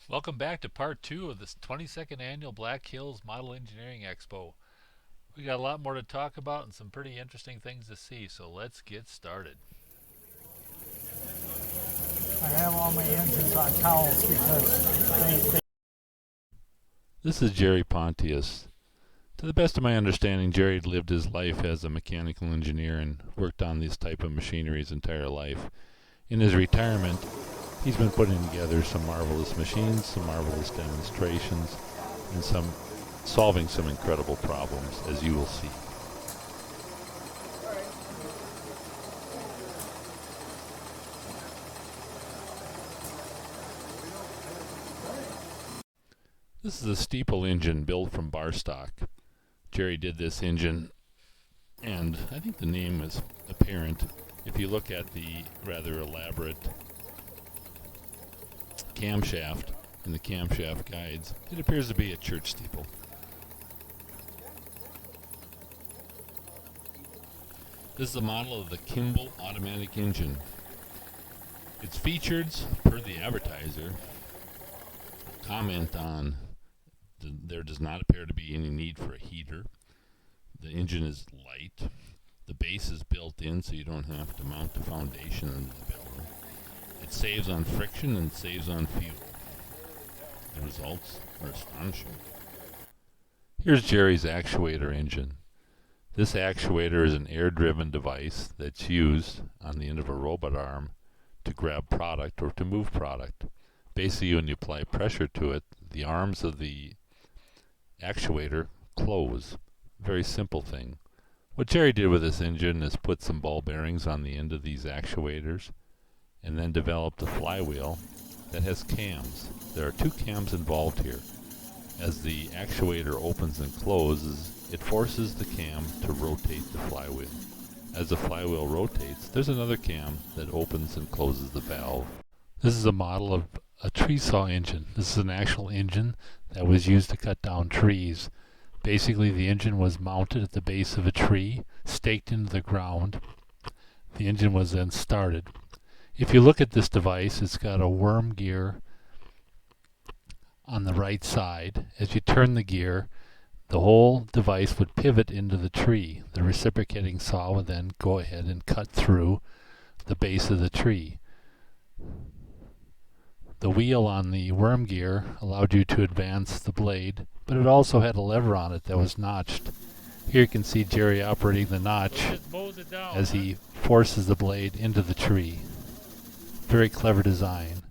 Welcome back to part two of this 22nd annual Black Hills Model Engineering Expo. We got a lot more to talk about and some pretty interesting things to see, so let's get started. I have all my engines on towels because they This is Jerry Pontius. To the best of my understanding, Jerry lived his life as a mechanical engineer and worked on this type of machinery his entire life. In his retirement, he's been putting together some marvelous machines, some marvelous demonstrations, and solving some incredible problems, as you will see. This is a steeple engine built from bar stock. Jerry did this engine, and I think the name is apparent if you look at the rather elaborate camshaft in the camshaft guides. It appears to be a church steeple. This is a model of the Kimball automatic engine. Its features, per the advertiser, comment on there does not appear to be any need for a heater. The engine is light. The base is built in so you don't have to mount the foundation into the building. It saves on friction and saves on fuel. The results are astonishing. Here's Jerry's actuator engine. This actuator is an air-driven device that's used on the end of a robot arm to grab product or to move product. Basically, when you apply pressure to it, the arms of the actuator close. Very simple thing. What Jerry did with this engine is put some ball bearings on the end of these actuators and then developed a flywheel that has cams. There are two cams involved here. As the actuator opens and closes, it forces the cam to rotate the flywheel. As the flywheel rotates, there's another cam that opens and closes the valve. This is a model of a tree saw engine. This is an actual engine that was used to cut down trees. Basically, the engine was mounted at the base of a tree, staked into the ground. The engine was then started. If you look at this device, it's got a worm gear on the right side. As you turn the gear, the whole device would pivot into the tree. The reciprocating saw would then go ahead and cut through the base of the tree. The wheel on the worm gear allowed you to advance the blade, but it also had a lever on it that was notched. Here you can see Jerry operating the notch as he forces the blade into the tree. Very clever design.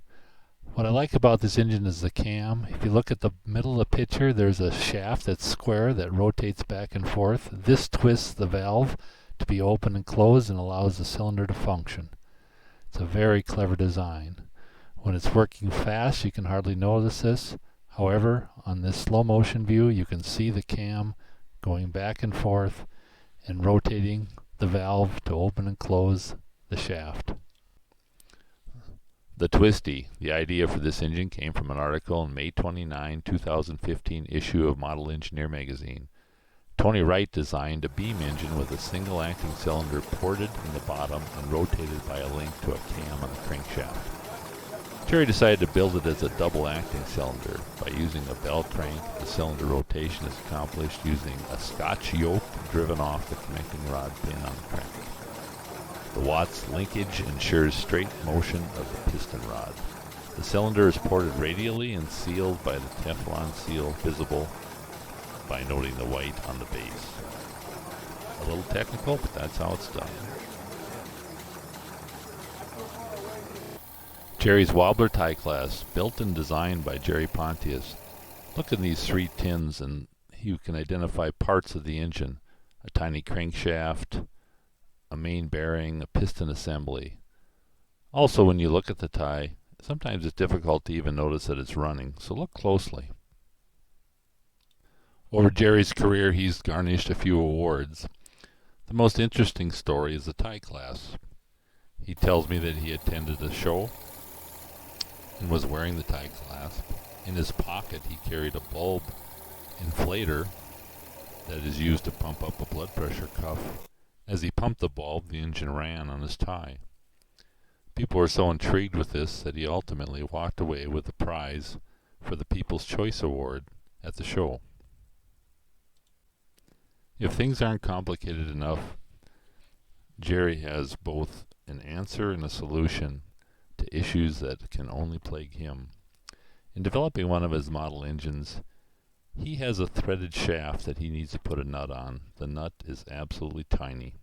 What I like about this engine is the cam. If you look at the middle of the picture, there's a shaft that's square that rotates back and forth. This twists the valve to be open and closed and allows the cylinder to function. It's a very clever design. When it's working fast, you can hardly notice this. However, on this slow motion view, you can see the cam going back and forth and rotating the valve to open and close the shaft. The Twisty. The idea for this engine came from an article in May 29, 2015 issue of Model Engineer magazine. Tony Wright designed a beam engine with a single acting cylinder ported in the bottom and rotated by a link to a cam on the crankshaft. Jerry decided to build it as a double acting cylinder. By using a bell crank, the cylinder rotation is accomplished using a Scotch yoke driven off the connecting rod pin on the crank. The Watts linkage ensures straight motion of the piston rod. The cylinder is ported radially and sealed by the Teflon seal visible by noting the white on the base. A little technical, but that's how it's done. Jerry's Wobbler tie class, built and designed by Jerry Pontius. Look at these three tins and you can identify parts of the engine. A tiny crankshaft, a main bearing, a piston assembly. Also, when you look at the tie, sometimes it's difficult to even notice that it's running, so look closely. Over Jerry's career, he's garnished a few awards. The most interesting story is the tie class. He tells me that he attended a show and was wearing the tie clasp. In his pocket, he carried a bulb inflator that is used to pump up a blood pressure cuff. As he pumped the bulb, the engine ran on his tie. People were so intrigued with this that he ultimately walked away with the prize for the People's Choice Award at the show. If things aren't complicated enough, Jerry has both an answer and a solution to issues that can only plague him. In developing one of his model engines, he has a threaded shaft that he needs to put a nut on. The nut is absolutely tiny.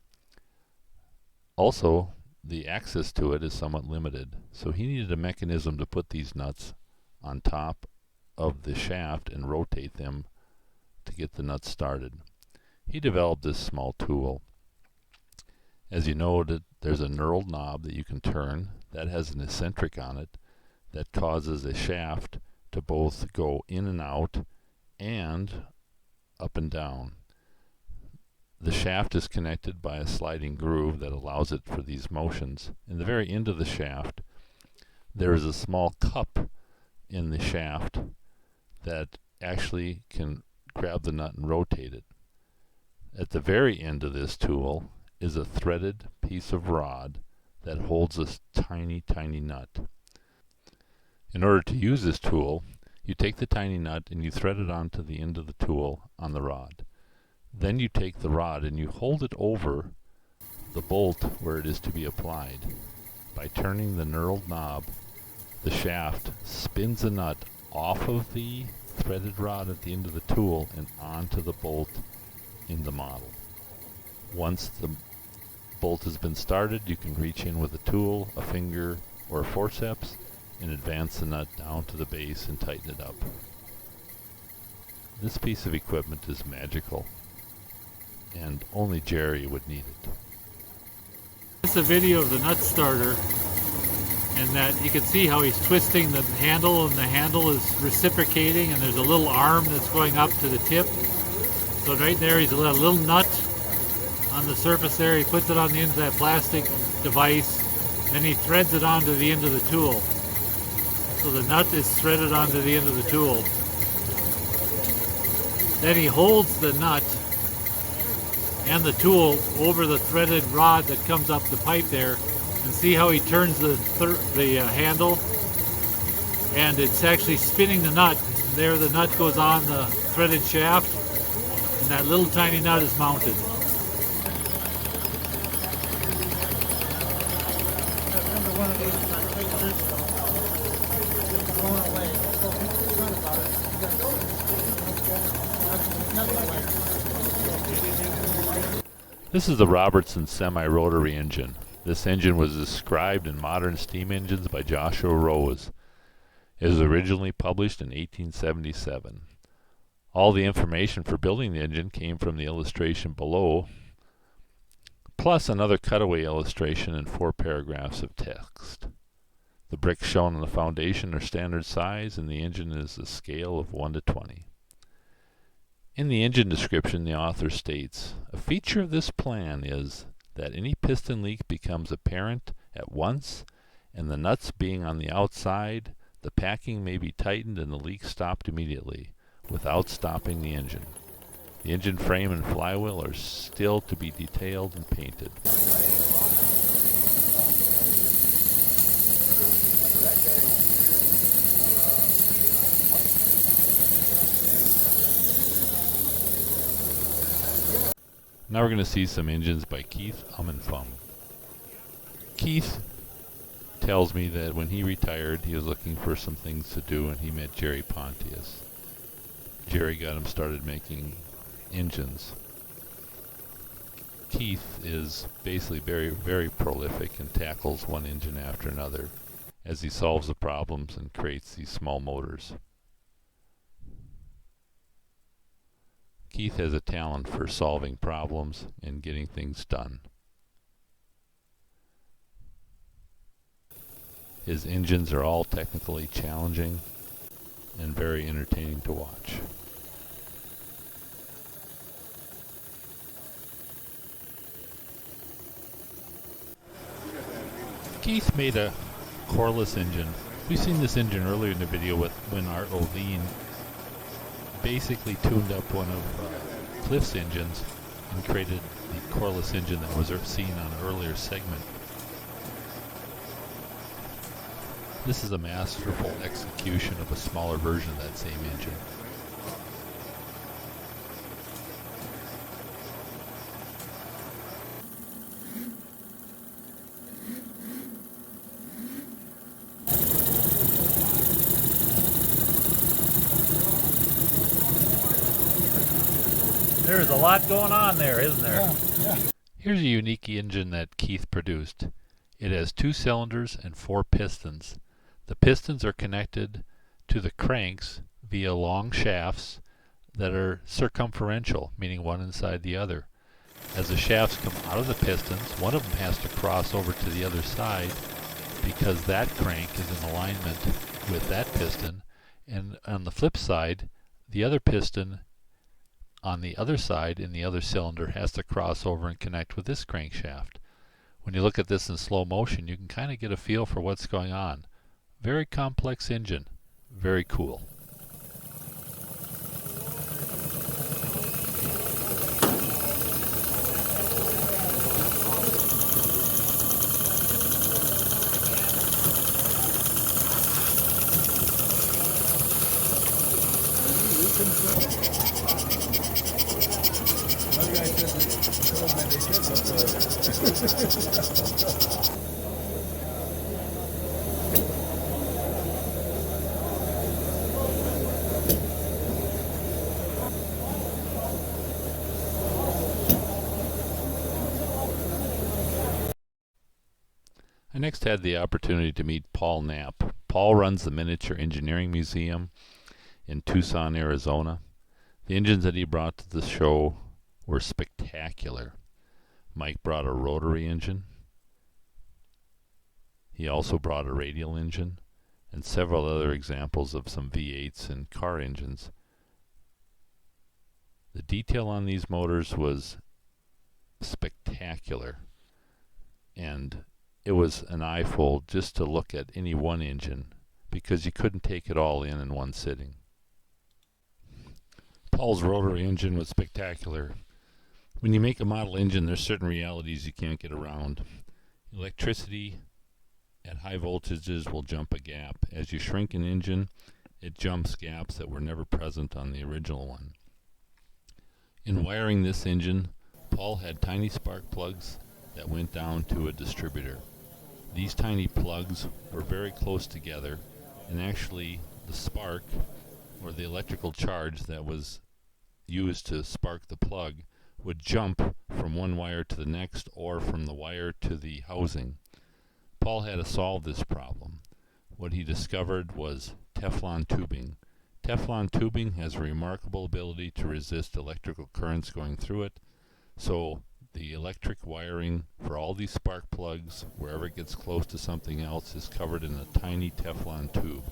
Also, the access to it is somewhat limited, so he needed a mechanism to put these nuts on top of the shaft and rotate them to get the nuts started. He developed this small tool. As you noted, there's a knurled knob that you can turn that has an eccentric on it that causes a shaft to both go in and out and up and down. The shaft is connected by a sliding groove that allows it for these motions. In the very end of the shaft, there is a small cup in the shaft that actually can grab the nut and rotate it. At the very end of this tool is a threaded piece of rod that holds a tiny, tiny nut. In order to use this tool, you take the tiny nut and you thread it onto the end of the tool on the rod. Then you take the rod and you hold it over the bolt where it is to be applied. By turning the knurled knob, the shaft spins the nut off of the threaded rod at the end of the tool and onto the bolt in the model. Once the bolt has been started, you can reach in with a tool, a finger, or a forceps and advance the nut down to the base and tighten it up. This piece of equipment is magical, and only Jerry would need it. This is a video of the nut starter, and that you can see how he's twisting the handle, and the handle is reciprocating, and there's a little arm that's going up to the tip. So right there he's a little nut on the surface there. He puts it on the end of that plastic device, then he threads it onto the end of the tool. So the nut is threaded onto the end of the tool. Then he holds the nut and the tool over the threaded rod that comes up the pipe there, and see how he turns the handle, and it's actually spinning the nut. There the nut goes on the threaded shaft, and that little tiny nut is mounted. This is the Robertson semi-rotary engine. This engine was described in Modern Steam Engines by Joshua Rose. It was originally published in 1877. All the information for building the engine came from the illustration below, plus another cutaway illustration and 4 paragraphs of text. The bricks shown on the foundation are standard size, and the engine is a scale of 1 to 20. In the engine description, the author states, "A feature of this plan is that any piston leak becomes apparent at once, and the nuts being on the outside, the packing may be tightened and the leak stopped immediately, without stopping the engine. The engine frame and flywheel are still to be detailed and painted." Now we're going to see some engines by Keith Ummenfum. Keith tells me that when he retired, he was looking for some things to do, and he met Jerry Pontius. Jerry got him started making engines. Keith is basically very, very prolific and tackles one engine after another as he solves the problems and creates these small motors. Keith has a talent for solving problems and getting things done. His engines are all technically challenging and very entertaining to watch. Keith made a coreless engine. We've seen this engine earlier in the video when Art Levine basically tuned up one of Cliff's engines and created the coreless engine that was seen on an earlier segment. This is a masterful execution of a smaller version of that same engine. There's a lot going on there, isn't there? Yeah. Here's a unique engine that Keith produced. It has 2 cylinders and 4 pistons. The pistons are connected to the cranks via long shafts that are circumferential, meaning one inside the other. As the shafts come out of the pistons, one of them has to cross over to the other side because that crank is in alignment with that piston, and on the flip side, the other piston on the other side in the other cylinder has to cross over and connect with this crankshaft. When you look at this in slow motion, you can kind of get a feel for what's going on. Very complex engine. Very cool. I next had the opportunity to meet Paul Knapp. Paul runs the Miniature Engineering Museum in Tucson, Arizona. The engines that he brought to the show were spectacular. Mike brought a rotary engine. He also brought a radial engine and several other examples of some V8s and car engines. The detail on these motors was spectacular, and it was an eyeful just to look at any one engine because you couldn't take it all in one sitting. Paul's rotary engine was spectacular. When you make a model engine, there's certain realities you can't get around. Electricity at high voltages will jump a gap. As you shrink an engine, it jumps gaps that were never present on the original one. In wiring this engine, Paul had tiny spark plugs that went down to a distributor. These tiny plugs were very close together, and actually the spark, or the electrical charge that was used to spark the plug, would jump from one wire to the next or from the wire to the housing. Paul had to solve this problem. What he discovered was Teflon tubing. Teflon tubing has a remarkable ability to resist electrical currents going through it, so the electric wiring for all these spark plugs, wherever it gets close to something else, is covered in a tiny Teflon tube.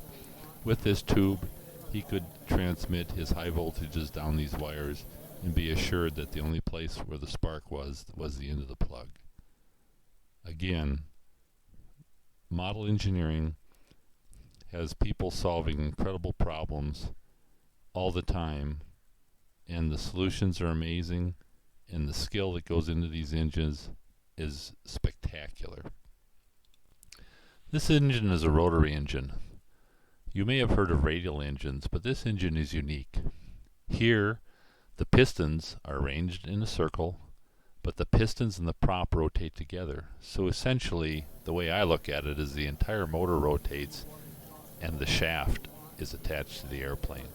With this tube, he could transmit his high voltages down these wires and be assured that the only place where the spark was the end of the plug. Again, model engineering has people solving incredible problems all the time, and the solutions are amazing, and the skill that goes into these engines is spectacular. This engine is a rotary engine. You may have heard of radial engines, but this engine is unique. Here, the pistons are arranged in a circle, but the pistons and the prop rotate together. So essentially, the way I look at it is the entire motor rotates and the shaft is attached to the airplane.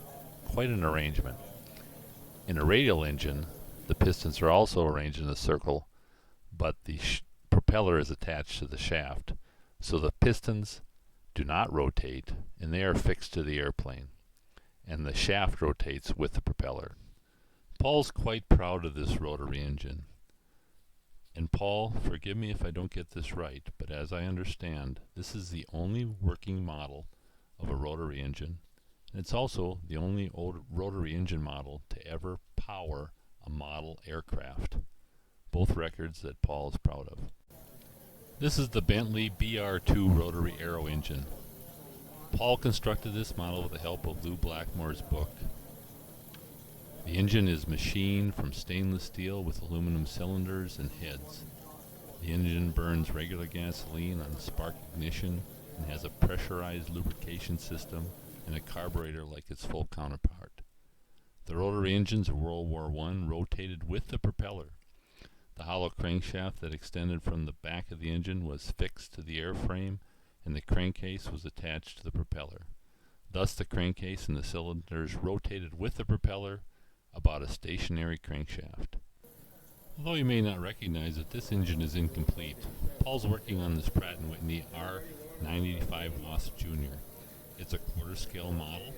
Quite an arrangement. In a radial engine, the pistons are also arranged in a circle, but the propeller is attached to the shaft. So the pistons do not rotate, and they are fixed to the airplane, and the shaft rotates with the propeller. Paul's quite proud of this rotary engine. And Paul, forgive me if I don't get this right, but as I understand, this is the only working model of a rotary engine. And it's also the only rotary engine model to ever power a model aircraft. Both records that Paul is proud of. This is the Bentley BR2 rotary aero engine. Paul constructed this model with the help of Lou Blackmore's book. The engine is machined from stainless steel with aluminum cylinders and heads. The engine burns regular gasoline on spark ignition and has a pressurized lubrication system and a carburetor like its full counterpart. The rotary engines of World War I rotated with the propeller. The hollow crankshaft that extended from the back of the engine was fixed to the airframe, and the crankcase was attached to the propeller. Thus the crankcase and the cylinders rotated with the propeller about a stationary crankshaft. Although you may not recognize it, this engine is incomplete. Paul's working on this Pratt & Whitney R985 Wasp Jr. It's a quarter-scale model.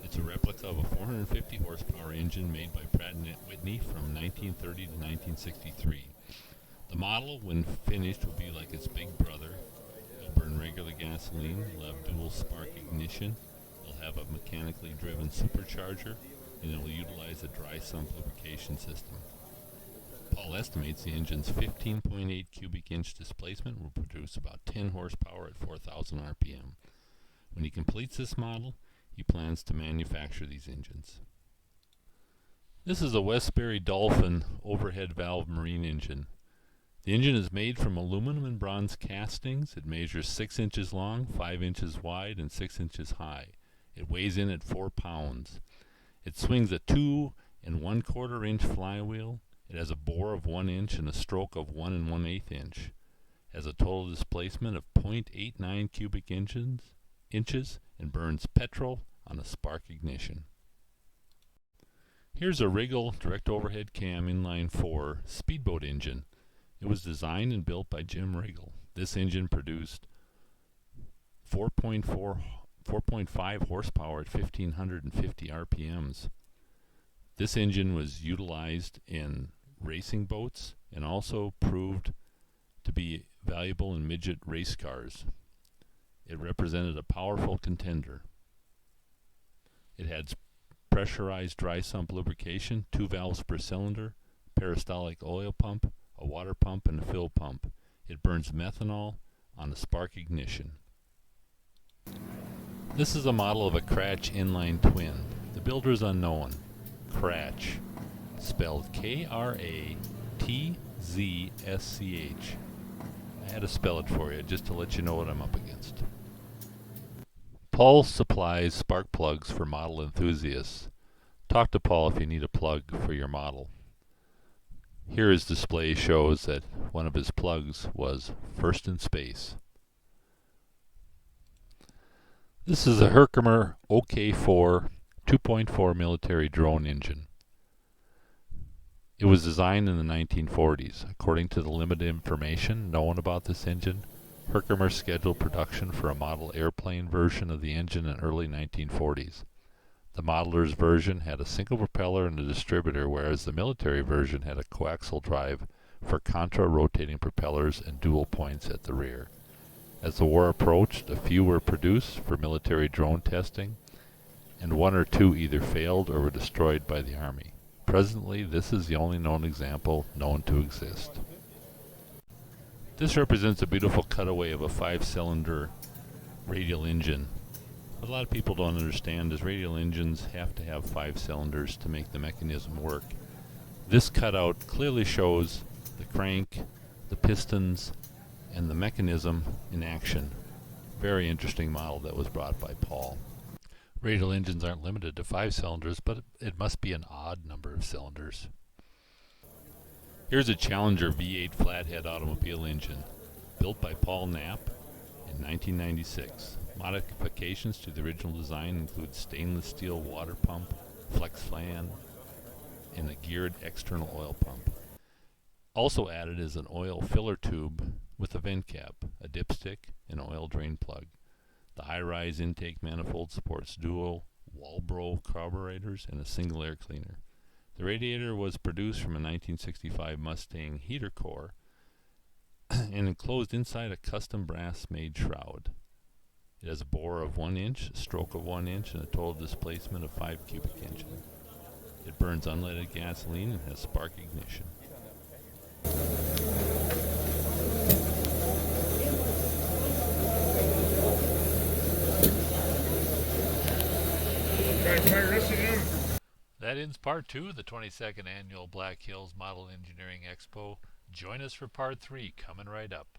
It's a replica of a 450 horsepower engine made by Pratt & Whitney from 1930 to 1963. The model, when finished, will be like its big brother. It'll burn regular gasoline, it'll have dual spark ignition, it'll have a mechanically driven supercharger, and it'll utilize a dry sump lubrication system. Paul estimates the engine's 15.8 cubic inch displacement will produce about 10 horsepower at 4,000 RPM. When he completes this model, he plans to manufacture these engines. This is a Westbury Dolphin overhead valve marine engine. The engine is made from aluminum and bronze castings. It measures 6 inches long, 5 inches wide, and 6 inches high. It weighs in at 4 pounds. It swings a 2 1/4 inch flywheel. It has a bore of 1 inch and a stroke of 1 1/8 inch. It has a total displacement of 0.89 cubic inches and burns petrol on a spark ignition. Here's a Riggle direct overhead cam inline 4 speedboat engine. It was designed and built by Jim Riggle. This engine produced 4.5 horsepower at 1550 RPMs. This engine was utilized in racing boats and also proved to be valuable in midget race cars. It represented a powerful contender. It had pressurized dry sump lubrication, 2 valves per cylinder, peristaltic oil pump, a water pump, and a fill pump. It burns methanol on a spark ignition. This is a model of a Kratch inline twin. The builder is unknown. Kratch, spelled Krattzsch. I had to spell it for you just to let you know what I'm up against. Paul supplies spark plugs for model enthusiasts. Talk to Paul if you need a plug for your model. Here his display shows that one of his plugs was first in space. This is a Herkimer OK4 2.4 military drone engine. It was designed in the 1940s. According to the limited information known about this engine, Herkimer scheduled production for a model airplane version of the engine in early 1940s. The modeler's version had a single propeller and a distributor, whereas the military version had a coaxial drive for contra-rotating propellers and dual points at the rear. As the war approached, a few were produced for military drone testing, and 1 or 2 either failed or were destroyed by the Army. Presently, this is the only known example known to exist. This represents a beautiful cutaway of a 5-cylinder radial engine. What a lot of people don't understand is radial engines have to have 5 cylinders to make the mechanism work. This cutout clearly shows the crank, the pistons, and the mechanism in action. Very interesting model that was brought by Paul. Radial engines aren't limited to 5 cylinders, but it must be an odd number of cylinders. Here's a Challenger V8 flathead automobile engine, built by Paul Knapp in 1996. Modifications to the original design include stainless steel water pump, flex fan, and a geared external oil pump. Also added is an oil filler tube with a vent cap, a dipstick, and oil drain plug. The high-rise intake manifold supports dual Walbro carburetors and a single air cleaner. The radiator was produced from a 1965 Mustang heater core and enclosed inside a custom brass-made shroud. It has a bore of 1 inch, a stroke of 1 inch, and a total displacement of 5 cubic inches. It burns unleaded gasoline and has spark ignition. That ends part 2 of the 22nd Annual Black Hills Model Engineering Expo. Join us for part 3, coming right up.